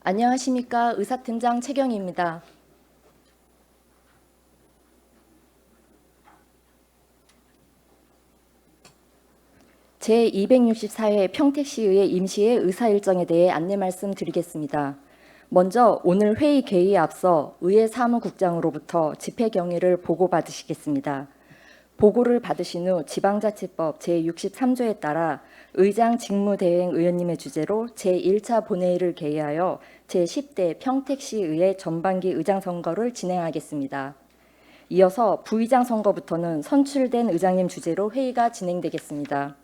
안녕하십니까. 의사팀장 최경희입니다. 제264회 평택시의회 임시회 의사 일정에 대해 안내 말씀드리겠습니다. 먼저 오늘 회의 개의에 앞서 의회 사무국장으로부터 집회 경위를 보고받으시겠습니다. 보고를 받으신 후 지방자치법 제63조에 따라 의장 직무대행 의원님의 주재로 제1차 본회의를 개의하여 제10대 평택시의회 전반기 의장 선거를 진행하겠습니다. 이어서 부의장 선거부터는 선출된 의장님 주재로 회의가 진행되겠습니다.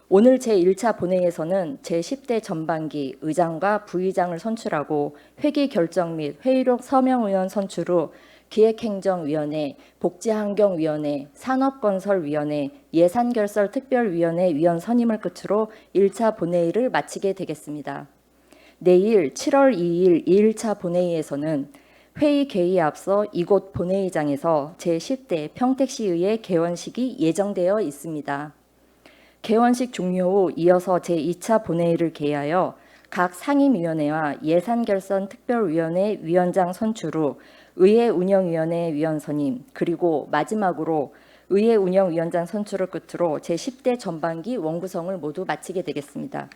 오늘 제1차 본회의에서는 제10대 전반기 의장과 부의장을 선출하고 회기 결정 및 회의록 서명의원 선출 후 기획행정위원회, 복지환경위원회, 산업건설위원회, 예산결설특별위원회 위원 선임을 끝으로 1차 본회의를 마치게 되겠습니다. 내일 7월 2일 2일차 본회의에서는 회의 개의에 앞서 이곳 본회의장에서 제10대 평택시의회 개원식이 예정되어 있습니다. 개원식 종료 후 이어서 제2차 본회의를 개의하여 각 상임위원회와 예산결선특별위원회 위원장 선출 후 의회운영위원회 위원 선임, 그리고 마지막으로 의회운영위원장 선출을 끝으로 제10대 전반기 원구성을 모두 마치게 되겠습니다.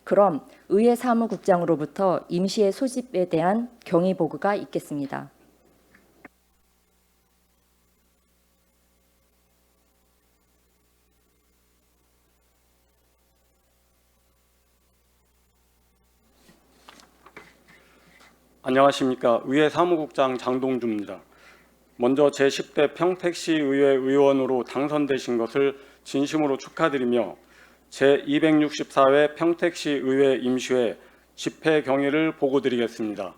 그럼 의회 사무국장으로부터 임시회 소집에 대한 경위 보고가 있겠습니다. 안녕하십니까. 의회 사무국장 장동주입니다. 먼저 제10대 평택시의회 의원으로 당선되신 것을 진심으로 축하드리며 제264회 평택시의회 임시회 집회 경위를 보고드리겠습니다.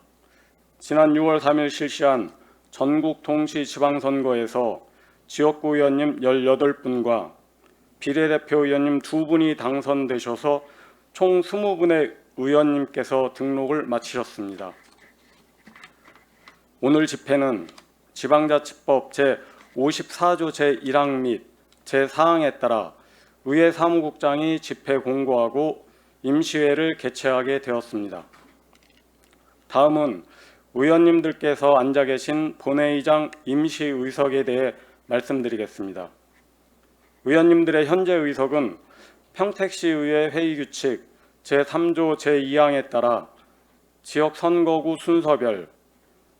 지난 6월 3일 실시한 전국 동시 지방선거에서 지역구 의원님 18분과 비례대표 의원님 2분이 당선되셔서 총 20분의 의원님께서 등록을 마치셨습니다. 오늘 집회는 지방자치법 제54조 제1항 및 제4항에 따라 의회 사무국장이 집회 공고하고 임시회를 개최하게 되었습니다. 다음은 의원님들께서 앉아 계신 본회의장 임시의석에 대해 말씀드리겠습니다. 의원님들의 현재 의석은 평택시의회 회의규칙 제3조 제2항에 따라 지역선거구 순서별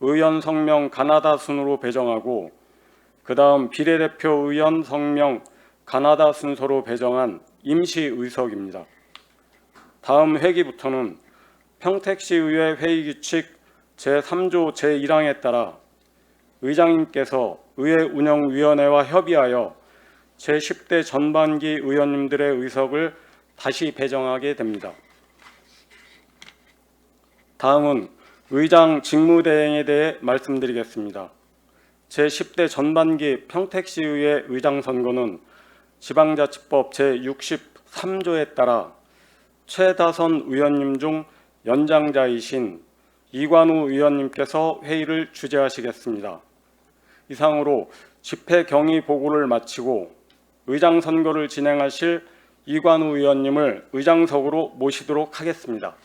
의원 성명 가나다 순으로 배정하고 그 다음 비례대표 의원 성명 가나다 순서로 배정한 임시의석입니다. 다음 회기부터는 평택시의회 회의규칙 제3조 제1항에 따라 의장님께서 의회운영위원회와 협의하여 제10대 전반기 의원님들의 의석을 다시 배정하게 됩니다. 다음은 의장 직무대행에 대해 말씀드리겠습니다. 제10대 전반기 평택시의회 의장 선거는 지방자치법 제63조에 따라 최다선 의원님 중 연장자이신 이관우 의원님께서 회의를 주재하시겠습니다. 이상으로 집회 경위 보고를 마치고 의장 선거를 진행하실 이관우 의원님을 의장석으로 모시도록 하겠습니다.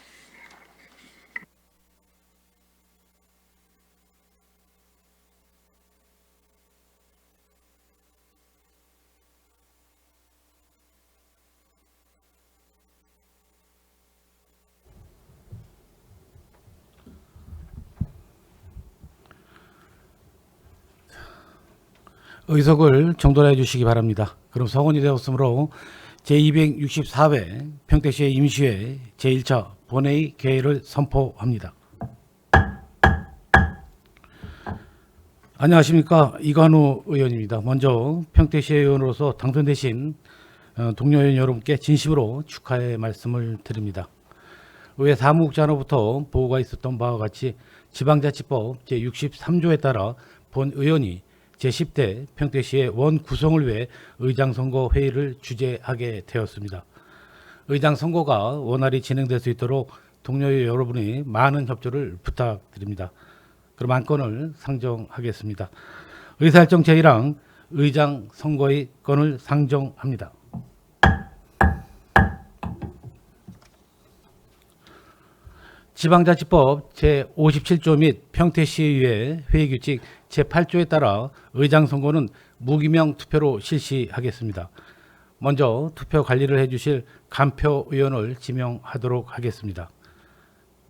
의석을 정돈해 주시기 바랍니다. 그럼 성원이 되었으므로 제264회 평택시의 임시회 제1차 본회의 개회를 선포합니다. 안녕하십니까. 이관우 의원입니다. 먼저 평택시의 의원으로서 당선되신 동료 의원 여러분께 진심으로 축하의 말씀을 드립니다. 의회 사무국장으로부터 보고가 있었던 바와 같이 지방자치법 제63조에 따라 본 의원이 제10대 평택시의 원 구성을 위해 의장선거 회의를 주재하게 되었습니다. 의장선거가 원활히 진행될 수 있도록 동료 여러분이 많은 협조를 부탁드립니다. 그럼 안건을 상정하겠습니다. 의사일정 제1항 의장 선거의 건을 상정합니다. 지방자치법 제57조 및 평택시의회 회의규칙 제8조에 따라 의장 선거는 무기명 투표로 실시하겠습니다. 먼저 투표 관리를 해주실 간표 의원을 지명하도록 하겠습니다.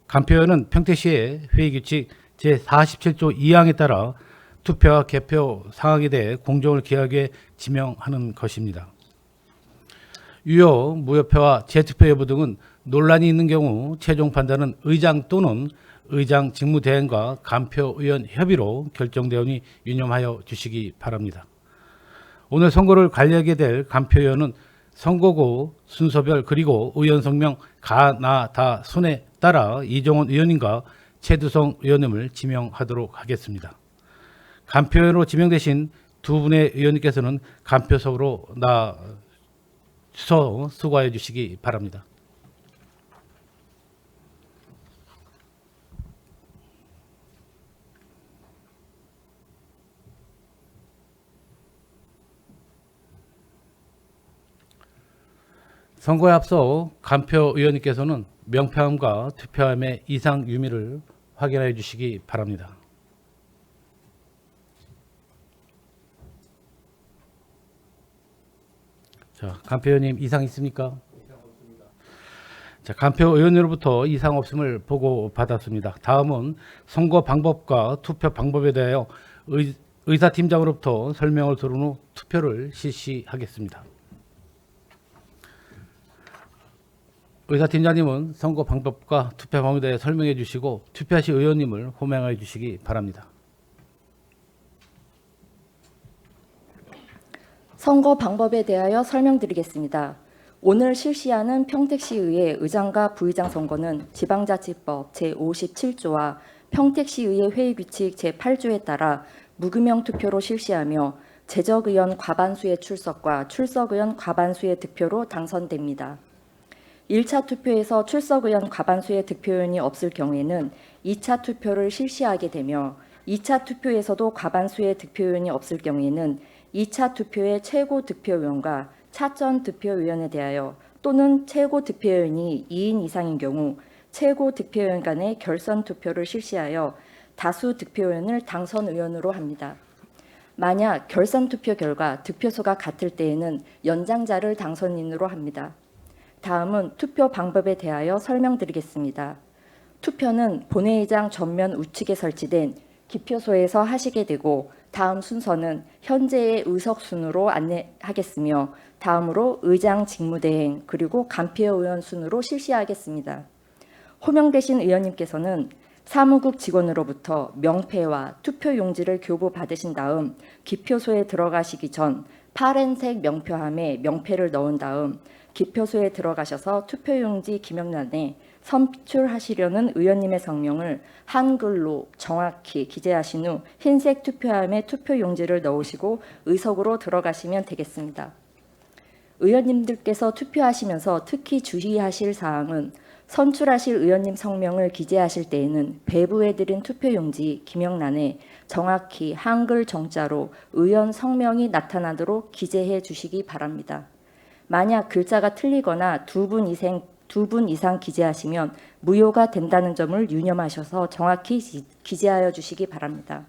간표 의원은 평택시의 회의규칙 제47조 2항에 따라 투표와 개표 상황에 대해 공정을 기하기 위해 지명하는 것입니다. 유효, 무효표와 재투표 여부 등은 논란이 있는 경우 최종 판단은 의장 또는 의장 직무대행과 간표 의원 협의로 결정되오니 유념하여 주시기 바랍니다. 오늘 선거를 관리하게 될 간표 의원은 선거구 순서별 그리고 의원 성명 가, 나, 다, 순에 따라 이종원 의원님과 최두성 의원님을 지명하도록 하겠습니다. 간표 의원으로 지명되신 두 분의 의원님께서는 간표석으로 나서 수고하여 주시기 바랍니다. 선거에 앞서 간표 의원님께서는 명패함과 투표함의 이상 유무를 확인하여 주시기 바랍니다. 자, 간표 의원님 이상 있습니까? 이상 없습니다. 자, 간표 의원으로부터 이상 없음을 보고받았습니다. 다음은 선거 방법과 투표 방법에 대하여 의사팀장으로부터 설명을 들은 후 투표를 실시하겠습니다. 의사팀장님은 선거 방법과 투표 방법에 대해 설명해 주시고 투표하실 의원님을 호명하여 주시기 바랍니다. 선거 방법에 대하여 설명드리겠습니다. 오늘 실시하는 평택시의회 의장과 부의장 선거는 지방자치법 제57조와 평택시의회 회의규칙 제8조에 따라 무기명 투표로 실시하며 재적의원 과반수의 출석과 출석의원 과반수의 득표로 당선됩니다. 1차 투표에서 출석의원 과반수의 득표의원이 없을 경우에는 2차 투표를 실시하게 되며 2차 투표에서도 과반수의 득표의원이 없을 경우에는 2차 투표의 최고 득표의원과 차전 득표의원에 대하여 또는 최고 득표의원이 2인 이상인 경우 최고 득표의원 간의 결선 투표를 실시하여 다수 득표의원을 당선 의원으로 합니다. 만약 결선 투표 결과 득표수가 같을 때에는 연장자를 당선인으로 합니다. 다음은 투표 방법에 대하여 설명드리겠습니다. 투표는 본회의장 전면 우측에 설치된 기표소에서 하시게 되고 다음 순서는 현재의 의석 순으로 안내하겠으며 다음으로 의장 직무대행 그리고 간표 의원 순으로 실시하겠습니다. 호명되신 의원님께서는 사무국 직원으로부터 명패와 투표용지를 교부받으신 다음 기표소에 들어가시기 전 파란색 명표함에 명패를 넣은 다음 기표소에 들어가셔서 투표용지 기명란에 선출하시려는 의원님의 성명을 한글로 정확히 기재하신 후 흰색 투표함에 투표용지를 넣으시고 의석으로 들어가시면 되겠습니다. 의원님들께서 투표하시면서 특히 주의하실 사항은 선출하실 의원님 성명을 기재하실 때에는 배부해드린 투표용지 기명란에 정확히 한글 정자로 의원 성명이 나타나도록 기재해 주시기 바랍니다. 만약 글자가 틀리거나 두 분 이상 기재하시면 무효가 된다는 점을 유념하셔서 정확히 기재하여 주시기 바랍니다.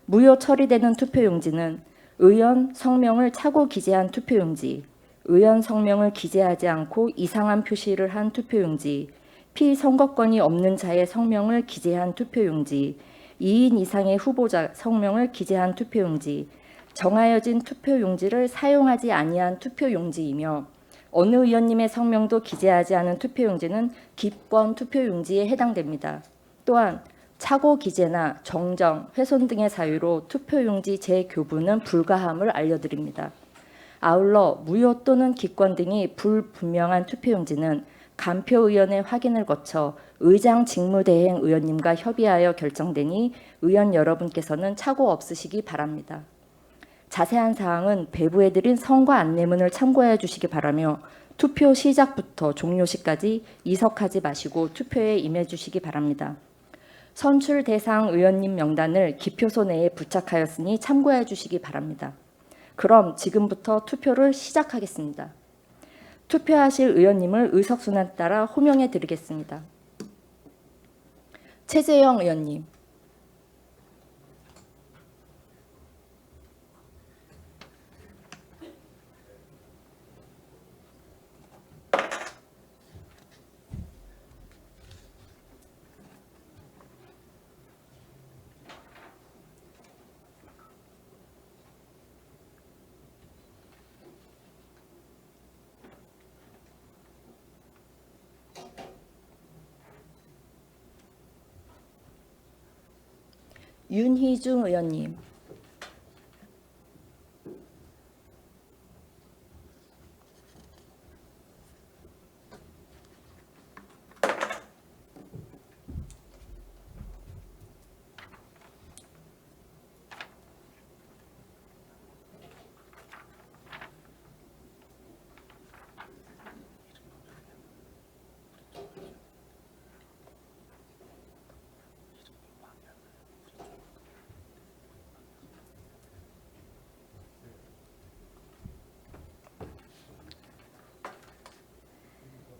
무효 처리되는 투표용지는 의원 성명을 차고 기재한 투표용지, 의원 성명을 기재하지 않고 이상한 표시를 한 투표용지, 피선거권이 없는 자의 성명을 기재한 투표용지, 2인 이상의 후보자 성명을 기재한 투표용지, 정하여진 투표용지를 사용하지 아니한 투표용지이며 어느 의원님의 성명도 기재하지 않은 투표용지는 기권 투표용지에 해당됩니다. 또한 착오 기재나 정정, 훼손 등의 사유로 투표용지 재교부는 불가함을 알려드립니다. 아울러 무효 또는 기권 등이 불분명한 투표용지는 간표의원의 확인을 거쳐 의장 직무대행 의원님과 협의하여 결정되니 의원 여러분께서는 착오 없으시기 바랍니다. 자세한 사항은 배부해드린 선거 안내문을 참고해 주시기 바라며 투표 시작부터 종료 시까지 이석하지 마시고 투표에 임해 주시기 바랍니다. 선출 대상 의원님 명단을 기표소 내에 부착하였으니 참고해 주시기 바랍니다. 그럼 지금부터 투표를 시작하겠습니다. 투표하실 의원님을 의석순에 따라 호명해 드리겠습니다. 최재형 의원님. 윤희중 의원님.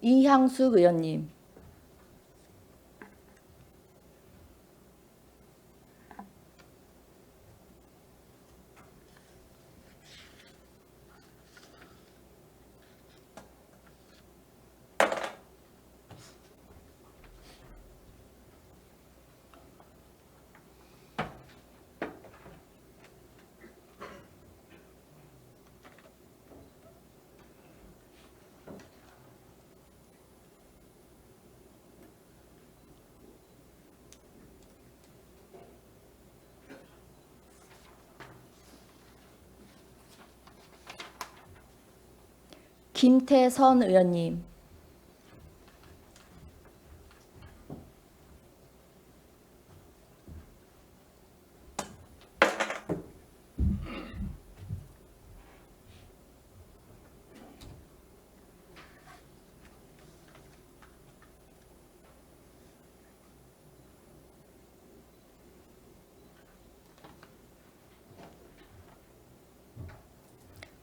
이향숙 의원님. 김태선 의원님.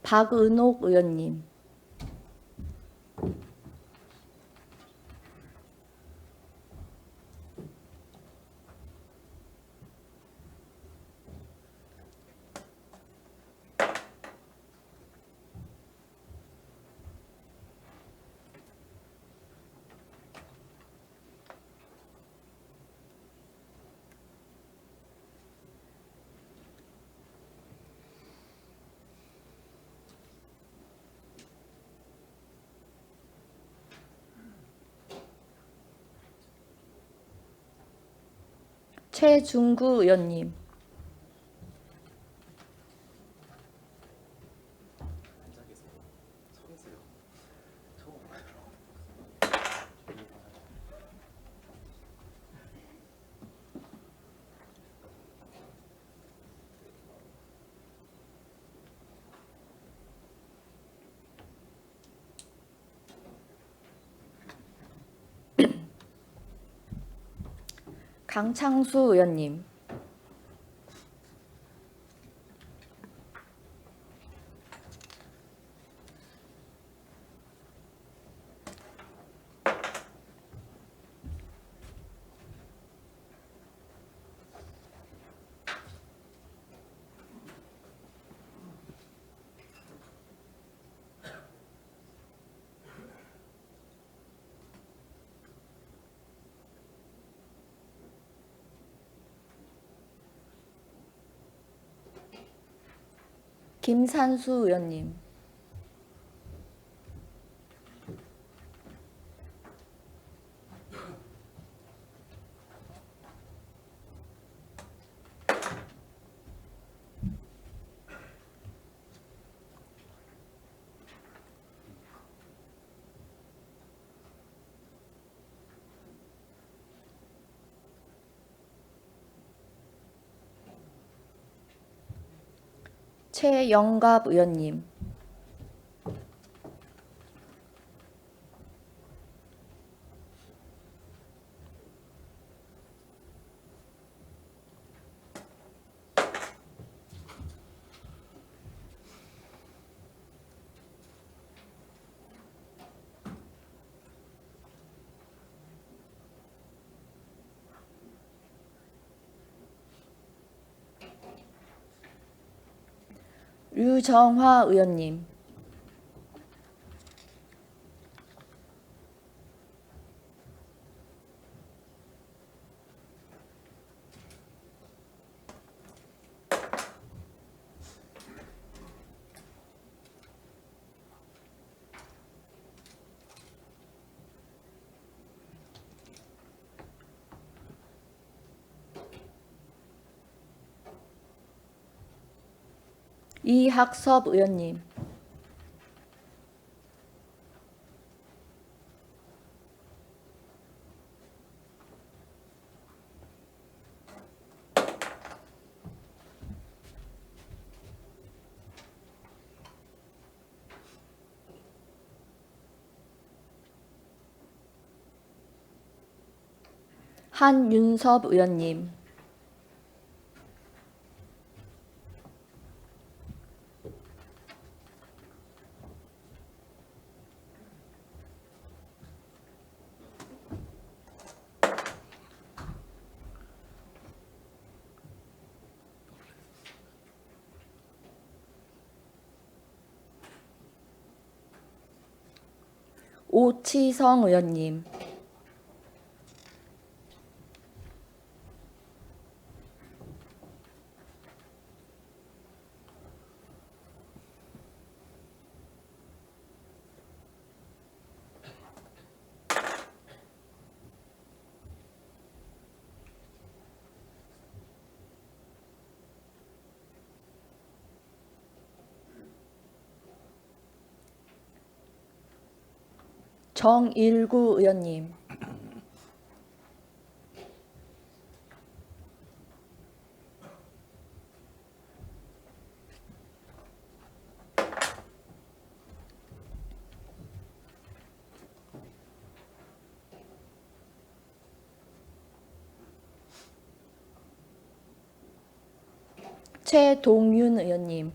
박은옥 의원님. 최중구 의원님. 강창수 의원님. 김산수 의원님. 최영갑 의원님. 류정화 의원님, 이학섭 의원님, 한윤섭 의원님, 오치성 의원님, 정일구 의원님, 최동윤 의원님,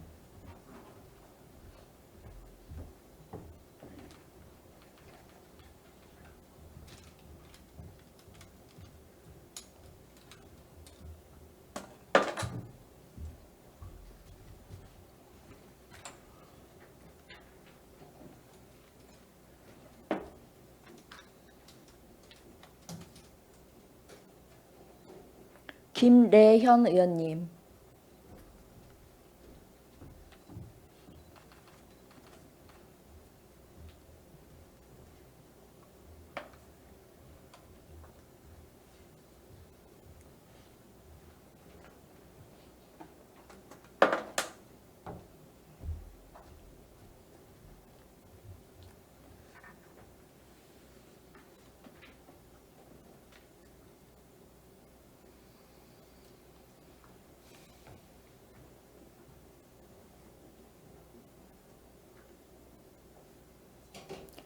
김래현 의원님,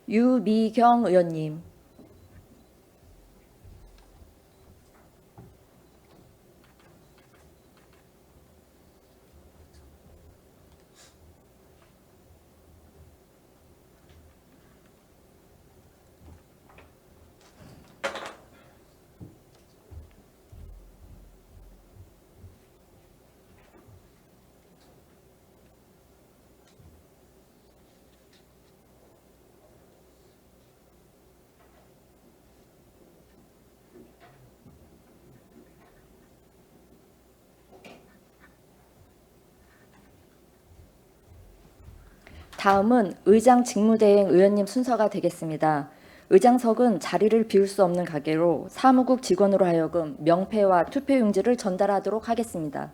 유미경 의원님, 다음은 의장 직무대행 의원님 순서가 되겠습니다. 의장석은 자리를 비울 수 없는 관계로 사무국 직원으로 하여금 명패와 투표용지를 전달하도록 하겠습니다.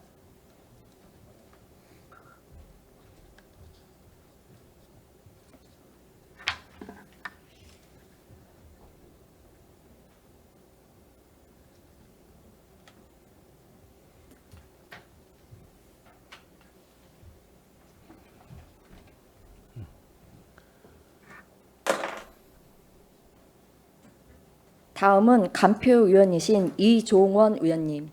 다음은 간표위원이신 이종원 의원님,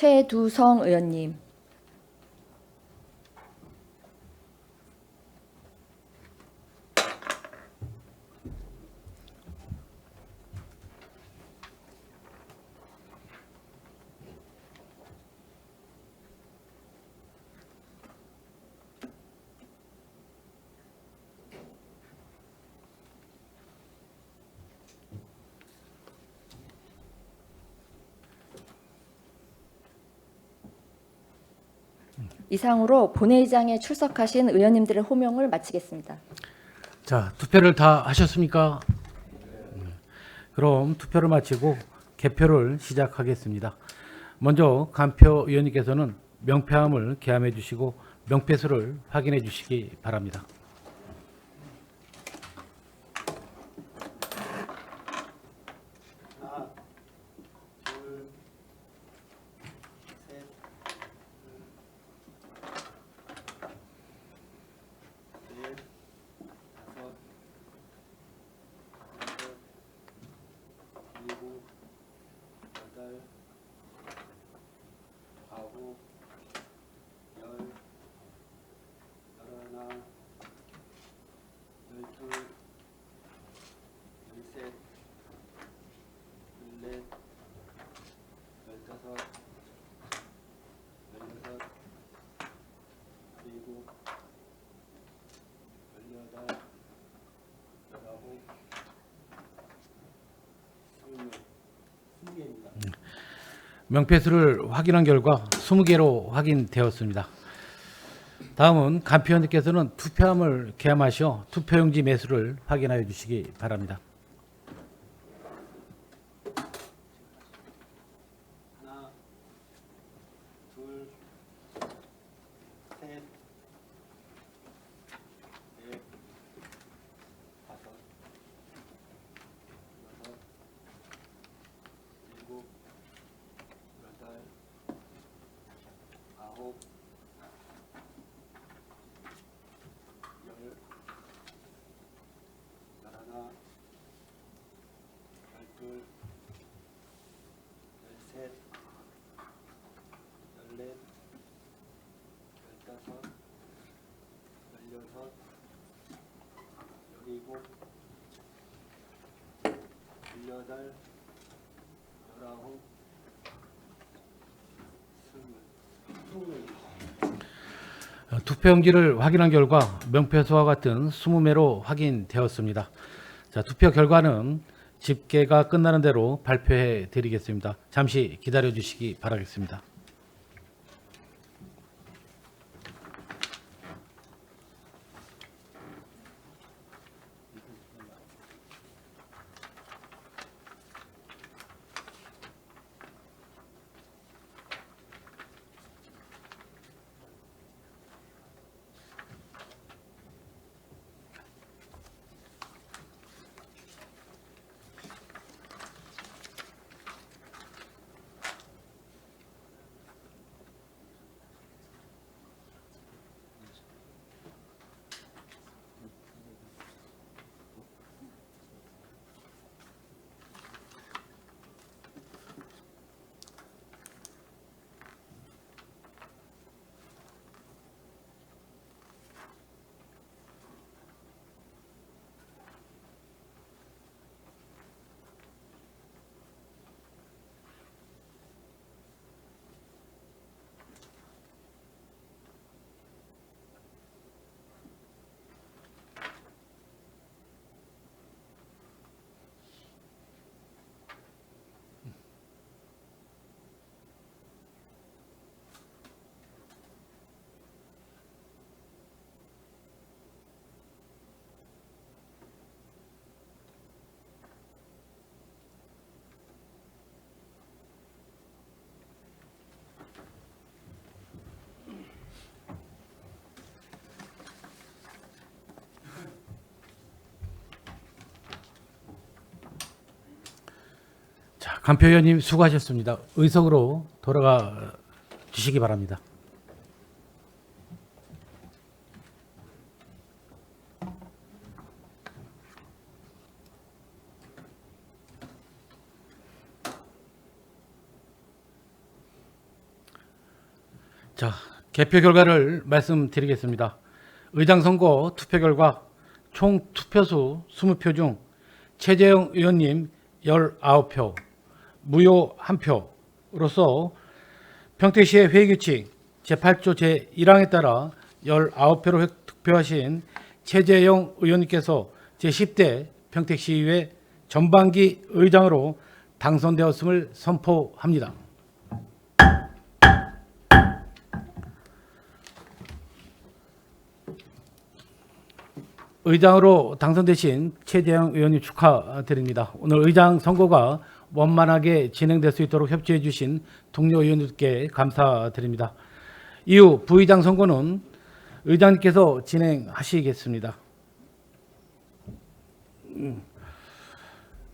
최두성 의원님, 이상으로 본회의장에 출석하신 의원님들의 호명을 마치겠습니다. 자, 투표를 다 하셨습니까? 그럼 투표를 마치고 개표를 시작하겠습니다. 먼저 간표 의원님께서는 명패함을 개함해 주시고 명패수를 확인해 주시기 바랍니다. 하나, 둘, 셋, 넷, 다섯, 여섯, 일곱, 여덟, 아홉, 열, 열하나, 열둘, 열셋, 열넷, 열다섯, 열여섯, 일곱, 열여덟, 열아홉, 스무 개입니다. 명패수를 확인한 결과 20개로 확인되었습니다. 다음은 간표 의원님께서는 투표함을 개함하셔 투표용지 매수를 확인하여 주시기 바랍니다. 하나, 둘, 셋, 넷, 다섯, 여섯, 일곱, 여덟, 아홉, 열, 열하나, 열둘, 열셋, 열넷, 열다섯, 열여섯, 열일곱, 열여덟, 열아홉, 스물. 투표용지를 확인한 결과 명패수와 같은 20매로 확인되었습니다. 자, 투표 결과는 집계가 끝나는 대로 발표해 드리겠습니다. 잠시 기다려 주시기 바라겠습니다. 자, 간표 의원님 수고하셨습니다. 의석으로 돌아가 주시기 바랍니다. 자, 개표 결과를 말씀드리겠습니다. 의장 선거 투표 결과 총 투표수 20표 중 최재형 의원님 19표, 무효 1표로서 평택시의 회의규칙 제8조 제1항에 따라 19표로 득표하신 최재형 의원님께서 제10대 평택시의회 전반기 의장으로 당선되었음을 선포합니다. 의장으로 당선되신 최재형 의원님 축하드립니다. 오늘 의장 선거가 원만하게 진행될 수 있도록 협조해 주신 동료 의원님께 감사드립니다. 이후 부의장 선거는 의장님께서 진행하시겠습니다.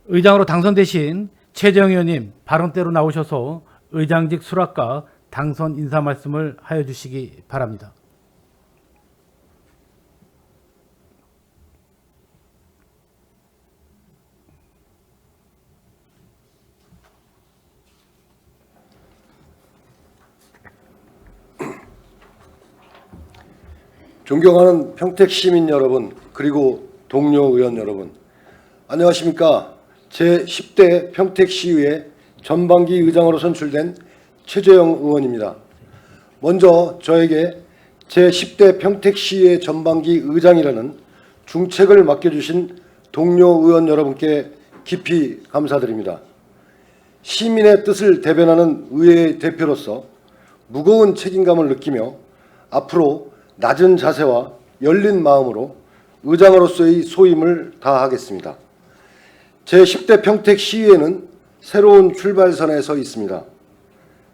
의장으로 당선되신 최재형 의원님 발언대로 나오셔서 의장직 수락과 당선 인사 말씀을 하여 주시기 바랍니다. 존경하는 평택 시민 여러분, 그리고 동료 의원 여러분, 안녕하십니까? 제10대 평택시의회 전반기 의장으로 선출된 최재형 의원입니다. 먼저 저에게 제10대 평택시의회 전반기 의장이라는 중책을 맡겨주신 동료 의원 여러분께 깊이 감사드립니다. 시민의 뜻을 대변하는 의회의 대표로서 무거운 책임감을 느끼며 앞으로 낮은 자세와 열린 마음으로 의장으로서의 소임을 다하겠습니다. 제10대 평택시의회는 새로운 출발선에 서 있습니다.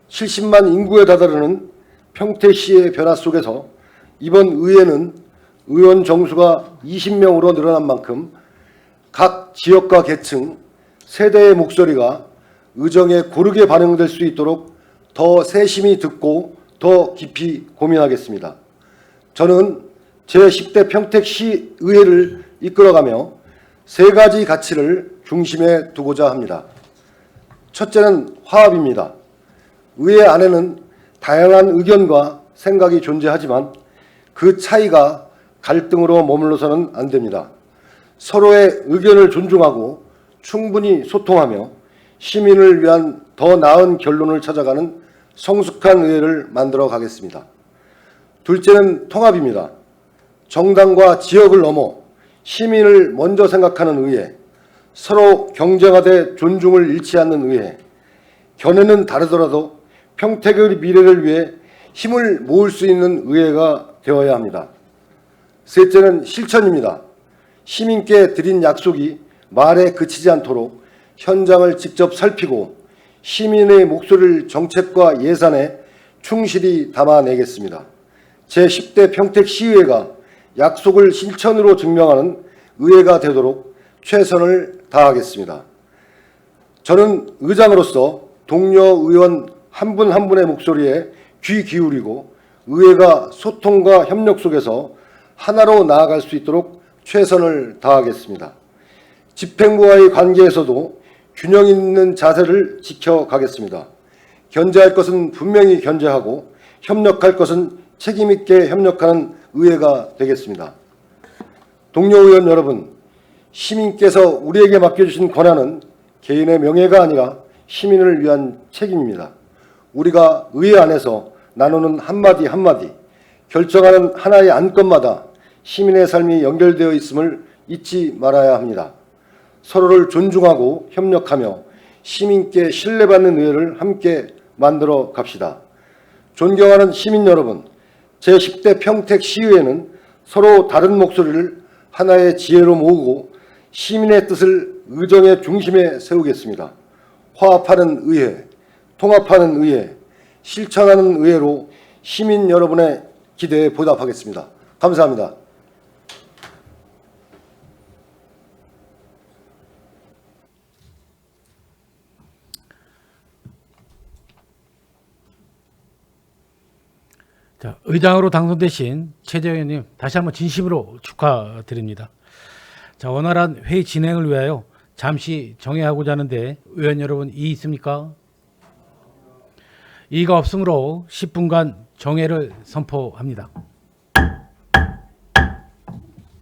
70만 인구에 다다르는 평택시의 변화 속에서 이번 의회는 의원 정수가 20명으로 늘어난 만큼 각 지역과 계층, 세대의 목소리가 의정에 고르게 반영될 수 있도록 더 세심히 듣고 더 깊이 고민하겠습니다. 저는 제10대 평택시의회를 이끌어가며 세 가지 가치를 중심에 두고자 합니다. 첫째는 화합입니다. 의회 안에는 다양한 의견과 생각이 존재하지만 그 차이가 갈등으로 머물러서는 안 됩니다. 서로의 의견을 존중하고 충분히 소통하며 시민을 위한 더 나은 결론을 찾아가는 성숙한 의회를 만들어 가겠습니다. 둘째는 통합입니다. 정당과 지역을 넘어 시민을 먼저 생각하는 의회, 서로 경쟁하되 존중을 잃지 않는 의회, 견해는 다르더라도 평택의 미래를 위해 힘을 모을 수 있는 의회가 되어야 합니다. 셋째는 실천입니다. 시민께 드린 약속이 말에 그치지 않도록 현장을 직접 살피고 시민의 목소리를 정책과 예산에 충실히 담아내겠습니다. 제10대 평택시의회가 약속을 실천으로 증명하는 의회가 되도록 최선을 다하겠습니다. 저는 의장으로서 동료 의원 한 분 한 분의 목소리에 귀 기울이고 의회가 소통과 협력 속에서 하나로 나아갈 수 있도록 최선을 다하겠습니다. 집행부와의 관계에서도 균형 있는 자세를 지켜가겠습니다. 견제할 것은 분명히 견제하고 협력할 것은 책임 있게 협력하는 의회가 되겠습니다. 동료 의원 여러분, 시민께서 우리에게 맡겨주신 권한은 개인의 명예가 아니라 시민을 위한 책임입니다. 우리가 의회 안에서 나누는 한마디 한마디, 결정하는 하나의 안건마다 시민의 삶이 연결되어 있음을 잊지 말아야 합니다. 서로를 존중하고 협력하며 시민께 신뢰받는 의회를 함께 만들어 갑시다. 존경하는 시민 여러분, 제10대 평택시의회는 서로 다른 목소리를 하나의 지혜로 모으고 시민의 뜻을 의정의 중심에 세우겠습니다. 화합하는 의회, 통합하는 의회, 실천하는 의회로 시민 여러분의 기대에 보답하겠습니다. 감사합니다. 자, 의장으로 당선되신 최재형 의원님 다시 한번 진심으로 축하드립니다. 자, 원활한 회의 진행을 위하여 잠시 정회하고자 하는데 의원 여러분 이의 있습니까? 이의가 없으므로 10분간 정회를 선포합니다.